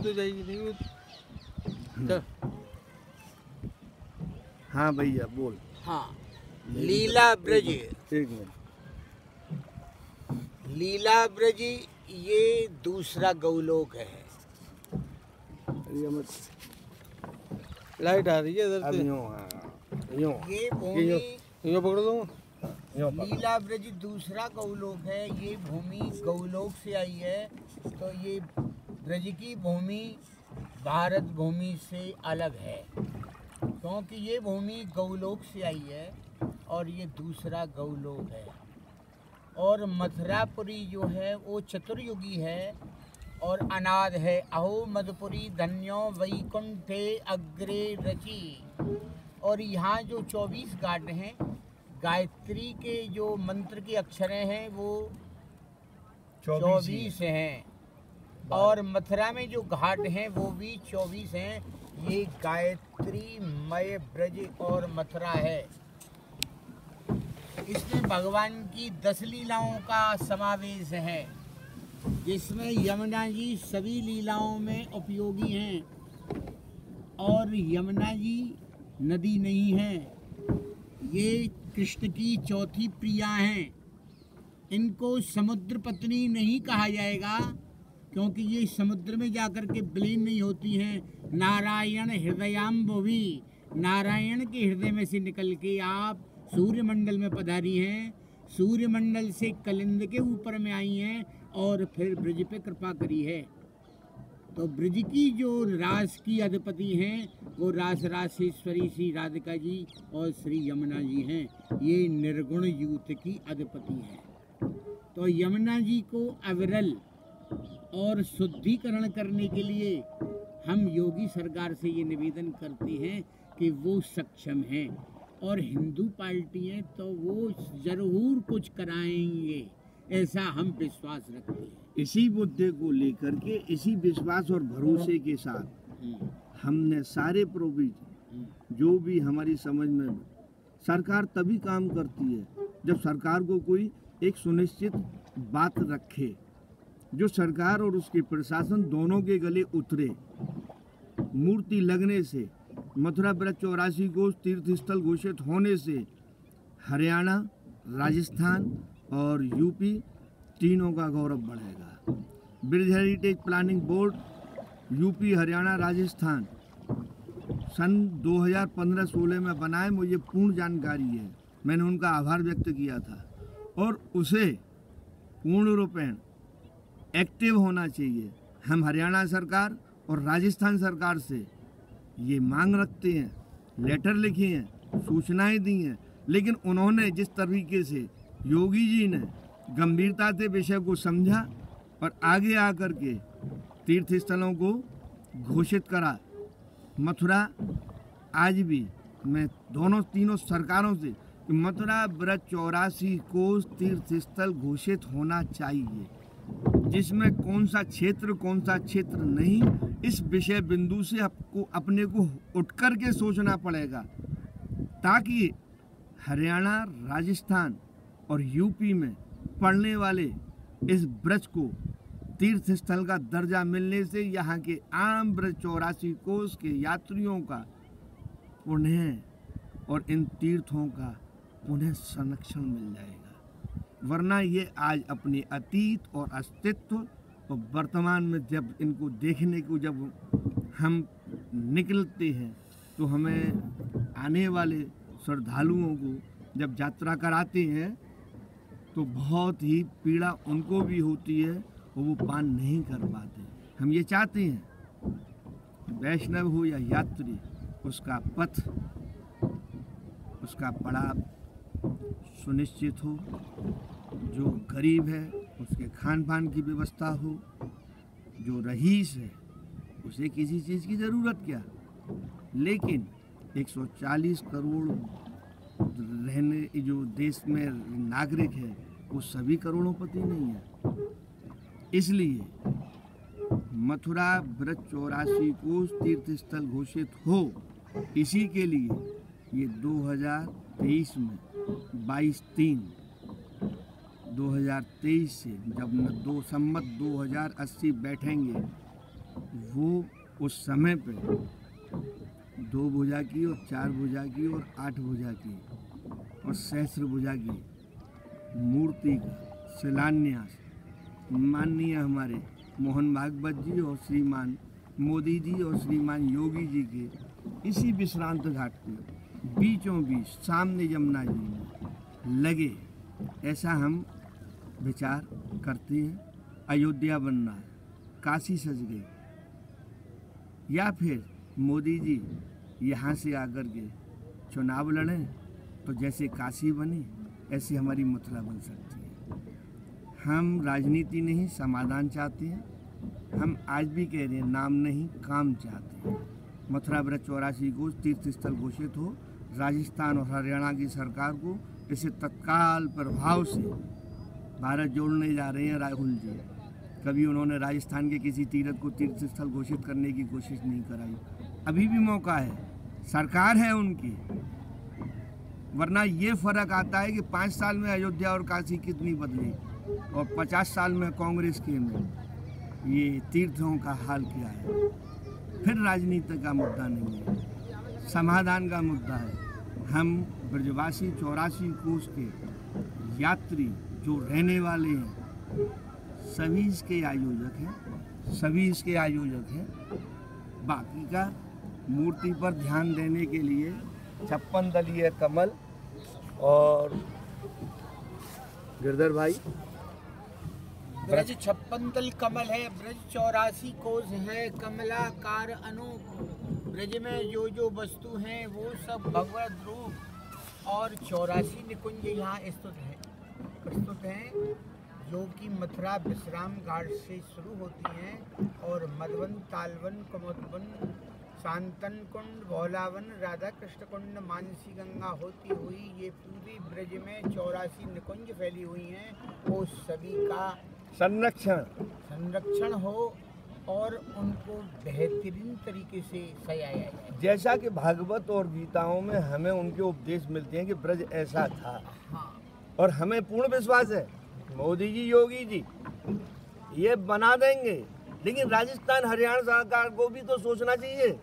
तो जाएगी नहीं वो। हाँ भैया बोल। हाँ, लीला ब्रज। एक मिनट। लीला ब्रज ये दूसरा गौलोक है। लाइट आ रही है इधर अब से। यूं, हाँ यूं। ये भूमि यूँ पकड़ दो। लीला ब्रज दूसरा गौलोक है। ये भूमि गौलोक से आई है, तो ये ब्रज की भूमि भारत भूमि से अलग है, क्योंकि ये भूमि गौलोक से आई है और ये दूसरा गौलोक है। और मथुरापुरी जो है वो चतुर्युगी है और अनाद है। अहो मधुपुरी धन्यो वैकुंठे अग्रे रची। और यहाँ जो 24 घाट हैं, गायत्री के जो मंत्र के अक्षरें हैं वो 24 हैं, और मथुरा में जो घाट हैं वो भी 24 हैं। ये गायत्री मय ब्रज और मथुरा है। इसमें भगवान की 10 लीलाओं का समावेश है, जिसमें यमुना जी सभी लीलाओं में उपयोगी हैं। और यमुना जी नदी नहीं है, ये कृष्ण की चौथी प्रिया हैं। इनको समुद्र पत्नी नहीं कहा जाएगा, क्योंकि ये समुद्र में जाकर के विलीन नहीं होती हैं। नारायण हृदयाम्बुवि, नारायण के हृदय में से निकल के आप सूर्यमंडल में पधारी हैं। सूर्यमंडल से कलिंद के ऊपर में आई हैं और फिर ब्रज पे कृपा करी है। तो ब्रज की जो रास की अधिपति हैं वो रास रासेश्वरी श्री राधिका जी और श्री यमुना जी हैं। ये निर्गुण यूथ की अधिपति हैं। तो यमुना जी को अविरल और शुद्धिकरण करने के लिए हम योगी सरकार से ये निवेदन करते हैं कि वो सक्षम हैं, और हिंदू पार्टी हैं तो वो जरूर कुछ कराएंगे, ऐसा हम विश्वास रखते हैं। इसी मुद्दे को लेकर के, इसी विश्वास और भरोसे के साथ हमने सारे प्रोविजन जो भी हमारी समझ में, सरकार तभी काम करती है जब सरकार को कोई एक सुनिश्चित बात रखे, जो सरकार और उसके प्रशासन दोनों के गले उतरे। मूर्ति लगने से, मथुरा ब्रज 84 को तीर्थ स्थल घोषित होने से हरियाणा, राजस्थान और यूपी तीनों का गौरव बढ़ेगा। Brij heritage planning board UP, Haryana, Rajasthan सन 2015-16 में बनाए, मुझे पूर्ण जानकारी है। मैंने उनका आभार व्यक्त किया था, और उसे पूर्ण रूपेण एक्टिव होना चाहिए। हम हरियाणा सरकार और राजस्थान सरकार से ये मांग रखते हैं, लेटर लिखे हैं, सूचनाएं दी हैं, लेकिन उन्होंने जिस तरीके से योगी जी ने गंभीरता से विषय को समझा और आगे आकर के तीर्थ स्थलों को घोषित करा। मथुरा आज भी मैं तीनों सरकारों से कि मथुरा ब्रज 84 को तीर्थ स्थल घोषित होना चाहिए, जिसमें कौन सा क्षेत्र नहीं, इस विषय बिंदु से आपको अपने को उठ कर के सोचना पड़ेगा, ताकि हरियाणा, राजस्थान और यूपी में पड़ने वाले इस ब्रज को तीर्थ स्थल का दर्जा मिलने से यहाँ के आम ब्रज 84 कोस के यात्रियों का पुण्य और इन तीर्थों का पुनः संरक्षण मिल जाएगा। वरना ये आज अपने अतीत और अस्तित्व और वर्तमान में जब इनको देखने को जब हम निकलते हैं, तो हमें आने वाले श्रद्धालुओं को जब यात्रा कराते हैं तो बहुत ही पीड़ा उनको भी होती है और वो पान नहीं कर पाते। हम ये चाहते हैं वैष्णव हो या यात्री, उसका पथ, उसका पड़ाव सुनिश्चित हो। जो गरीब है उसके खान पान की व्यवस्था हो, जो रईस है उसे किसी चीज़ की ज़रूरत क्या। लेकिन 140 करोड़ रहने जो देश में नागरिक है वो सभी करोड़ोंपति नहीं है। इसलिए मथुरा ब्रज 84 को तीर्थ स्थल घोषित हो, इसी के लिए ये 2023 में 22/3/2023 से जब 2 संवत 2080 बैठेंगे वो उस समय पे 2 भुजा की और 4 भुजा की और 8 भुजा की और सहस्त्र भुजा की मूर्ति का शिलान्यास माननीय हमारे मोहन भागवत जी और श्रीमान मोदी जी और श्रीमान योगी जी के इसी विश्रांत घाट पे बीचों बीच सामने यमुना जी में लगे, ऐसा हम विचार करते हैं। अयोध्या बनना है, काशी सज गई, या फिर मोदी जी यहाँ से आकर के चुनाव लड़ें तो जैसे काशी बनी ऐसे हमारी मथुरा बन सकती है। हम राजनीति नहीं समाधान चाहते हैं। हम आज भी कह रहे हैं नाम नहीं काम चाहते हैं। मथुरा ब्रज 84 को तीर्थ स्थल घोषित हो। राजस्थान और हरियाणा की सरकार को इसे तत्काल प्रभाव से भारत जोड़ने जा रहे हैं राहुल जी। कभी उन्होंने राजस्थान के किसी तीर्थ को तीर्थ स्थल घोषित करने की कोशिश नहीं कराई। अभी भी मौका है, सरकार है उनकी। वरना ये फर्क आता है कि 5 साल में अयोध्या और काशी कितनी बदली और 50 साल में कांग्रेस के में ये तीर्थों का हाल क्या है। फिर राजनीति का मुद्दा नहीं है, समाधान का मुद्दा है। हम ब्रजवासी 84 कोस के यात्री जो रहने वाले हैं सभी इसके आयोजक हैं, बाकी का मूर्ति पर ध्यान देने के लिए 56 दलीय कमल और गिरधर भाई ब्रज 56 दल कमल है, ब्रज 84 कोस है, कमलाकार अनूप। ब्रज में जो जो वस्तु हैं वो सब भगवत रूप और 84 निकुंज यहाँ प्रस्तुत हैं, जो कि मथुरा विश्राम घाट से शुरू होती हैं और मधुवन, तालवन, कुमुदवन, शांतन कुंड, भोलावन, राधा कृष्ण कुंड, मानसी गंगा होती हुई ये पूरी ब्रज में 84 निकुंज फैली हुई हैं। वो सभी का संरक्षण हो और उनको बेहतरीन तरीके से सजाया जाए। जैसा कि भागवत और गीताओं में हमें उनके उपदेश मिलते हैं कि ब्रज ऐसा था। हाँ। और हमें पूर्ण विश्वास है मोदी जी, योगी जी ये बना देंगे, लेकिन राजस्थान हरियाणा सरकार को भी तो सोचना चाहिए।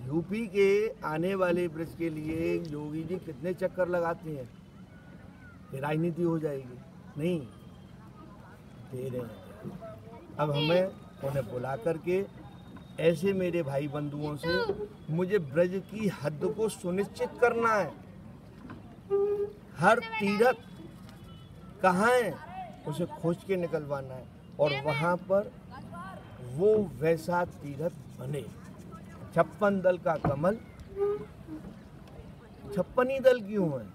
यूपी के आने वाले ब्रज के लिए योगी जी कितने चक्कर लगाते हैं कि राजनीति हो जाएगी, नहीं दे रहे हैं। अब हमें उन्हें बुला करके ऐसे मेरे भाई बंधुओं से मुझे ब्रज की हद को सुनिश्चित करना है। हर तीर्थ कहाँ है उसे खोज के निकलवाना है और वहाँ पर वो वैसा तीर्थ बने। 56 दल का कमल, 56 ही दल क्यों है?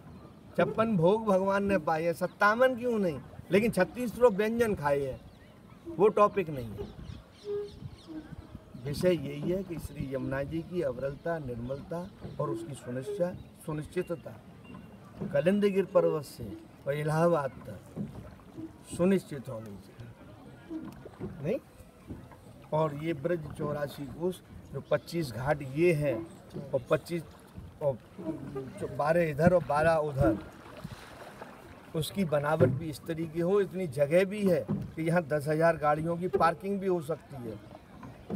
56 भोग भगवान ने पाए हैं, 57 क्यों नहीं? लेकिन 36 व्यंजन खाए हैं, वो टॉपिक नहीं है। विषय यही है कि श्री यमुना जी की अविरलता, निर्मलता और उसकी सुनिश्चितता कलिंदगिर पर्वत से और इलाहाबाद तक सुनिश्चित होनी चाहिए, नहीं? और ये ब्रज 84 कोस जो 25 घाट ये हैं और 25 और 12 इधर और 12 उधर, उसकी बनावट भी इस तरीके हो, इतनी जगह भी है कि यहाँ 10,000 गाड़ियों की पार्किंग भी हो सकती है।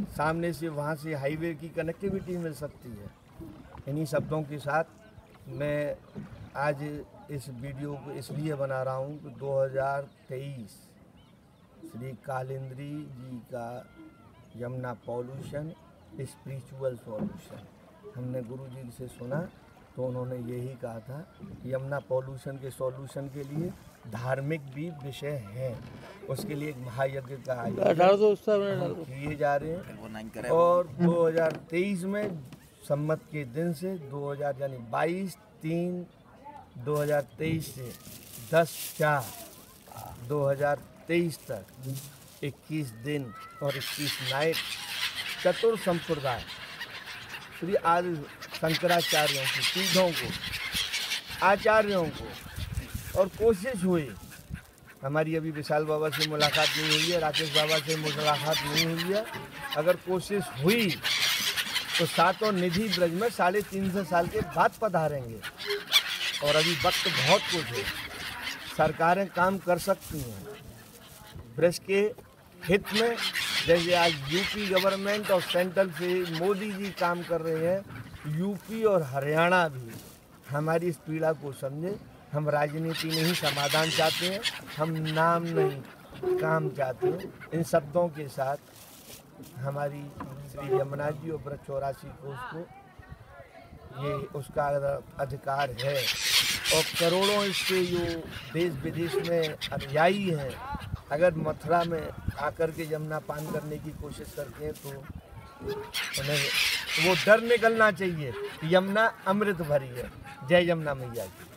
सामने से वहाँ से हाईवे की कनेक्टिविटी मिल सकती है। इन्हीं शब्दों के साथ मैं आज इस वीडियो को इसलिए बना रहा हूँ कि 2023 श्री कालिंद्री जी का यमुना पॉल्यूशन स्पिरिचुअल सॉल्यूशन हमने गुरु जी से सुना, तो उन्होंने यही कहा था यमुना पॉल्यूशन के सॉल्यूशन के लिए धार्मिक भी विषय हैं, उसके लिए एक महायज्ञ का आयोजन किए जा रहे हैं। और 2023 में सम्मत के दिन से 22/3/2023 से 10/4/2023 तक 21 दिन और 21 नाइट चतुर संप्रदाय श्री आदि शंकराचार्यों की पीढ़ों को, आचार्यों को, और कोशिश हुई, हमारी अभी विशाल बाबा से मुलाकात नहीं हुई है, राकेश बाबा से मुलाकात नहीं हुई है, अगर कोशिश हुई तो सातों निधि ब्रज में 350 साल के बाद पधारेंगे। और अभी वक्त बहुत कुछ है, सरकारें काम कर सकती हैं ब्रज के हित में, जैसे आज यूपी गवर्नमेंट और सेंट्रल से मोदी जी काम कर रहे हैं, यूपी और हरियाणा भी हमारी इस पीड़ा को समझे। हम राजनीति नहीं समाधान चाहते हैं, हम नाम नहीं काम चाहते हैं। इन शब्दों के साथ हमारी श्री यमुना जी और व्रत 84 कोष को ये उसका अधिकार है और करोड़ों इसके जो देश विदेश में अनुयायी हैं, अगर मथुरा में आकर के यमुना पान करने की कोशिश करते हैं तो उन्हें वो डर निकलना चाहिए। यमुना अमृत भरी है। जय यमुना मैया की।